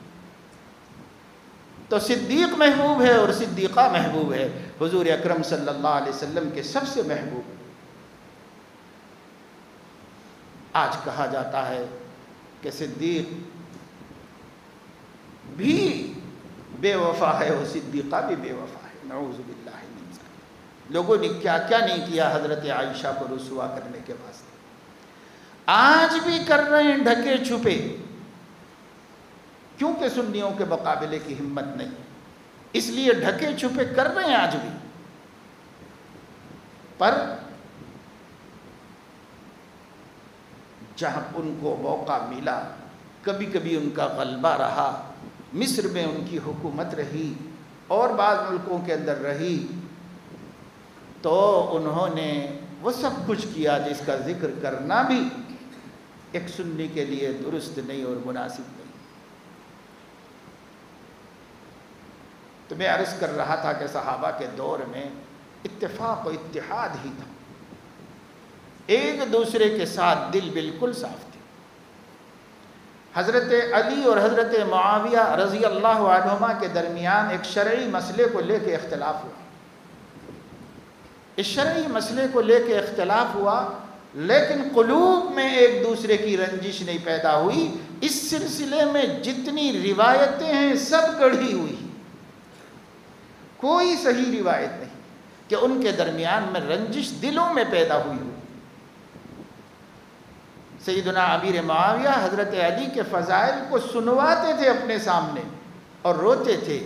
تو صدیق محبوب ہے اور صدیقہ محبوب ہے، حضور اکرم صلی اللہ علیہ وسلم کے سب سے محبوب۔ آج کہا جاتا ہے کہ صدیق بھی بے وفا ہے اور صدیقہ بھی بے وفا ہے، نعوذ باللہ من ذلک۔ لوگوں نے کیا کیا نہیں کیا حضرت عائشہ کو رسوا کرنے کے واسطے، آج بھی کر رہے ہیں ڈھکے چھپے، کیونکہ سنیوں کے مقابلے کی ہمت نہیں، اس لیے ڈھکے چھپے کر رہے ہیں آج بھی۔ پر جہاں ان کو موقع ملا، کبھی کبھی ان کا غلبہ رہا، مصر میں ان کی حکومت رہی، اور بعض ملکوں کے اندر رہی تو انہوں نے وہ سب کچھ کیا جس کا ذکر کرنا بھی ایک سنی کے لیے درست نہیں اور مناسب نہیں۔ تو میں عرض کر رہا تھا کہ صحابہ کے دور میں اتفاق و اتحاد ہی تھا، ایک دوسرے کے ساتھ دل بالکل صاف تھے۔ حضرت علی اور حضرت معاویہ رضی اللہ عنہما کے درمیان ایک شرعی مسئلے کو لے کے اختلاف ہوا، اس شرعی مسئلے کو لے کے اختلاف ہوا، لیکن قلوب میں ایک دوسرے کی رنجش نہیں پیدا ہوئی۔ اس سلسلے میں جتنی روایتیں ہیں سب گڑھی ہوئی، کوئی صحیح روایت نہیں کہ ان کے درمیان میں رنجش دلوں میں پیدا ہوئی ہو۔ سیدنا امیر معاویہ حضرت علی کے فضائل کو سنواتے تھے اپنے سامنے اور روتے تھے۔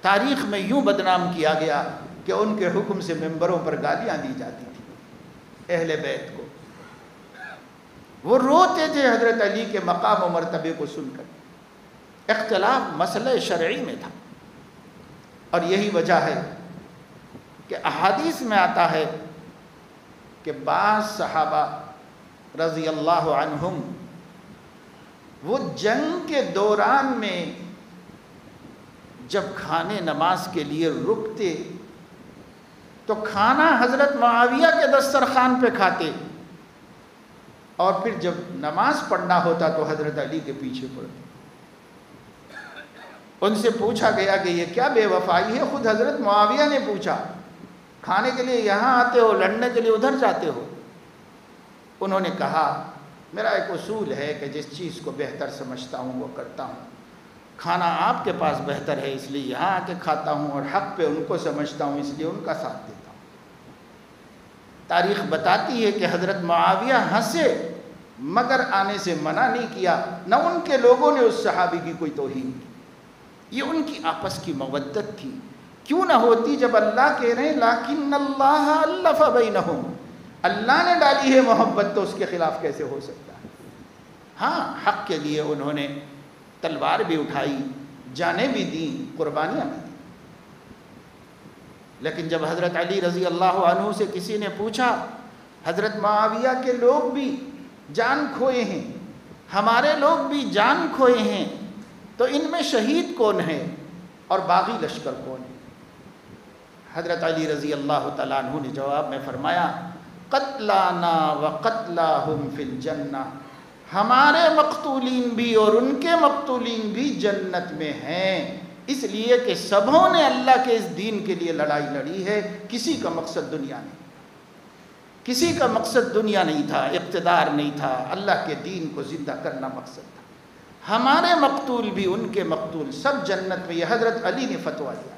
تاریخ میں یوں بدنام کیا گیا کہ ان کے حکم سے ممبروں پر گالیاں دی جاتی تھی اہل بیت کو، وہ روتے تھے حضرت علی کے مقام و مرتبے کو سن کر۔ اختلاف مسئلہ شرعی میں تھا، اور یہی وجہ ہے کہ احادیث میں آتا ہے کہ بعض صحابہ رضی اللہ عنہم وہ جنگ کے دوران میں جب کھانے نماز کے لیے رکتے تو کھانا حضرت معاویہ کے دسترخوان پہ کھاتے، اور پھر جب نماز پڑھنا ہوتا تو حضرت علی کے پیچھے پڑتے۔ ان سے پوچھا گیا کہ یہ کیا بے وفائی ہے؟ خود حضرت معاویہ نے پوچھا، کھانے کے لیے یہاں آتے ہو، لڑنے کے لیے ادھر جاتے ہو؟ انہوں نے کہا میرا ایک اصول ہے کہ جس چیز کو بہتر سمجھتا ہوں وہ کرتا ہوں، کھانا آپ کے پاس بہتر ہے اس لیے یہاں آ کے کھاتا ہوں، اور حق پہ ان کو سمجھتا ہوں اس لیے ان کا ساتھ دیتا ہوں۔ تاریخ بتاتی ہے کہ حضرت معاویہ ہنسے مگر آنے سے منع نہیں کیا، نہ ان کے لوگوں نے اس صحابی کی کوئی توہین کی، یہ ان کی آپس کی مودت تھی۔ کیوں نہ ہوتی جب اللہ کہہ رہے ہیں لیکن اللہ الف بینہم، اللہ نے ڈالی ہے محبت تو اس کے خلاف کیسے ہو سکتا ہے؟ ہاں، حق کے لیے انہوں نے تلوار بھی اٹھائی، جانیں بھی دیں، قربانیاں بھی دیں، لیکن جب حضرت علی رضی اللہ عنہ سے کسی نے پوچھا حضرت معاویہ کے لوگ بھی جان کھوئے ہیں، ہمارے لوگ بھی جان کھوئے ہیں، تو ان میں شہید کون ہے اور باغی لشکر کون ہے؟ حضرت علی رضی اللہ تعالیٰ عنہ نے جواب میں فرمایا قتلانا وقتلاہم فی الجنہ، ہمارے مقتولین بھی اور ان کے مقتولین بھی جنت میں ہیں، اس لیے کہ سبوں نے اللہ کے اس دین کے لیے لڑائی لڑی ہے، کسی کا مقصد دنیا نہیں، کسی کا مقصد دنیا نہیں تھا، اقتدار نہیں تھا، اللہ کے دین کو زندہ کرنا مقصد تھا۔ ہمارے مقتول بھی ان کے مقتول سب جنت میں، یہ حضرت علی نے فتویٰ دیا۔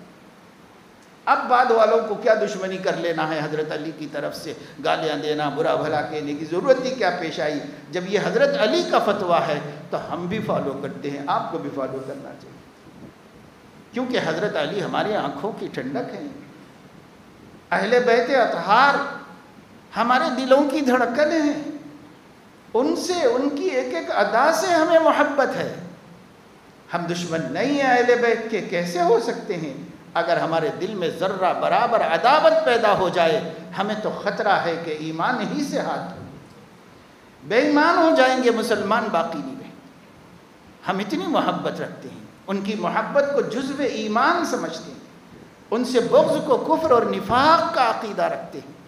اب بعد والوں کو کیا دشمنی کر لینا ہے حضرت علی کی طرف سے، گالیاں دینا، برا بھلا کہنے کی ضرورت ہی کیا پیش آئی؟ جب یہ حضرت علی کا فتویٰ ہے تو ہم بھی فالو کرتے ہیں، آپ کو بھی فالو کرنا چاہیے، کیونکہ حضرت علی ہماری آنکھوں کی ٹھنڈک ہیں، اہل بیت اطہار ہمارے دلوں کی دھڑکن ہیں، ان سے، ان کی ایک ایک ادا سے ہمیں محبت ہے۔ ہم دشمن نہیں ہیں اہل بیت کے، کیسے ہو سکتے ہیں؟ اگر ہمارے دل میں ذرہ برابر عداوت پیدا ہو جائے ہمیں تو خطرہ ہے کہ ایمان ہی سے ہاتھ دھو، بے ایمان ہو جائیں گے، مسلمان باقی نہیں رہیں گے۔ ہم اتنی محبت رکھتے ہیں، ان کی محبت کو جزو ایمان سمجھتے ہیں، ان سے بغض کو کفر اور نفاق کا عقیدہ رکھتے ہیں۔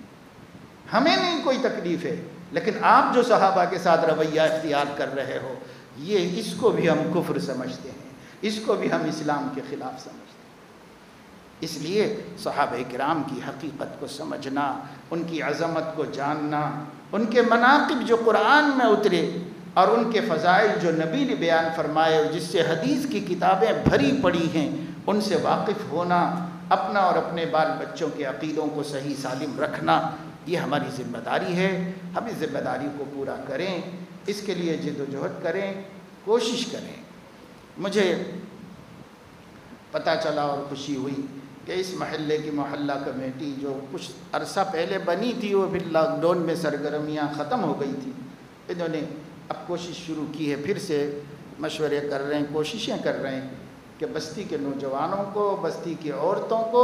ہمیں نہیں کوئی تکلیف ہے، لیکن آپ جو صحابہ کے ساتھ رویہ اختیار کر رہے ہو، یہ اس کو بھی ہم کفر سمجھتے ہیں، اس کو بھی ہم اسلام کے خلاف سمجھتے ہیں۔ اس لیے صحابہ کرام کی حقیقت کو سمجھنا، ان کی عظمت کو جاننا، ان کے مناقب جو قرآن میں اترے اور ان کے فضائل جو نبی نے بیان فرمائے اور جس سے حدیث کی کتابیں بھری پڑی ہیں، ان سے واقف ہونا، اپنا اور اپنے بال بچوں کے عقیدوں کو صحیح سالم رکھنا، یہ ہماری ذمہ داری ہے۔ ہم اس ذمہ داری کو پورا کریں، اس کے لیے جد و جہد کریں، کوشش کریں۔ مجھے پتہ چلا اور خوشی ہوئی کہ اس محلے کی محلہ کمیٹی جو کچھ عرصہ پہلے بنی تھی وہ پھر لاک ڈاؤن میں سرگرمیاں ختم ہو گئی تھی، انہوں نے اب کوشش شروع کی ہے، پھر سے مشورے کر رہے ہیں، کوششیں کر رہے ہیں کہ بستی کے نوجوانوں کو، بستی کی عورتوں کو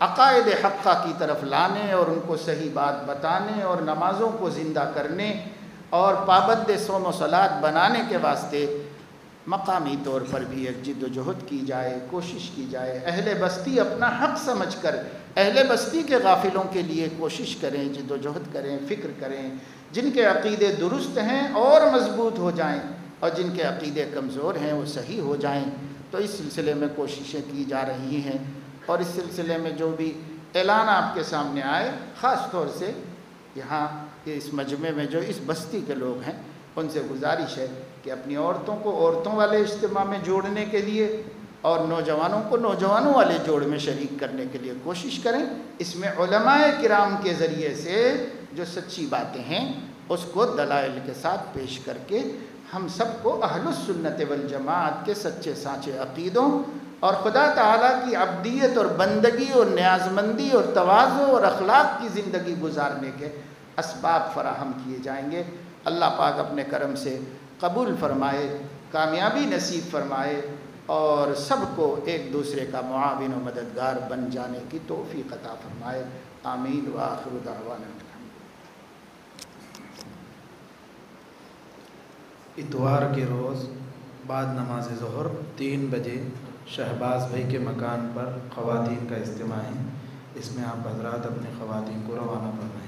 عقائد حقہ کی طرف لانے اور ان کو صحیح بات بتانے اور نمازوں کو زندہ کرنے اور پابند صوم و صلات بنانے کے واسطے مقامی طور پر بھی ایک جد و جہد کی جائے، کوشش کی جائے۔ اہل بستی اپنا حق سمجھ کر اہل بستی کے غافلوں کے لیے کوشش کریں، جد و جہد کریں، فکر کریں، جن کے عقیدے درست ہیں اور مضبوط ہو جائیں اور جن کے عقیدے کمزور ہیں وہ صحیح ہو جائیں۔ تو اس سلسلے میں کوششیں کی جا رہی ہیں، اور اس سلسلے میں جو بھی اعلان آپ کے سامنے آئے، خاص طور سے یہاں اس مجمع میں جو اس بستی کے لوگ ہیں ان سے گزارش ہے کہ اپنی عورتوں کو عورتوں والے اجتماع میں جوڑنے کے لیے اور نوجوانوں کو نوجوانوں والے جوڑ میں شریک کرنے کے لیے کوشش کریں۔ اس میں علماء کرام کے ذریعے سے جو سچی باتیں ہیں اس کو دلائل کے ساتھ پیش کر کے ہم سب کو اہل السنت والجماعت کے سچے سانچے عقیدوں اور خدا تعالیٰ کی عبدیت اور بندگی اور نیازمندی اور تواضع اور اخلاق کی زندگی گزارنے کے اسباب فراہم کیے جائیں گے۔ اللہ پاک اپنے کرم سے قبول فرمائے، کامیابی نصیب فرمائے اور سب کو ایک دوسرے کا معاون و مددگار بن جانے کی توفیق عطا فرمائے۔ آمین وآخر دعوانا۔ اتوار کے روز بعد نماز ظہر 3 بجے شہباز بھائی کے مکان پر خواتین کا اجتماع ہے، اس میں آپ حضرات اپنے خواتین کو روانہ فرمائیں۔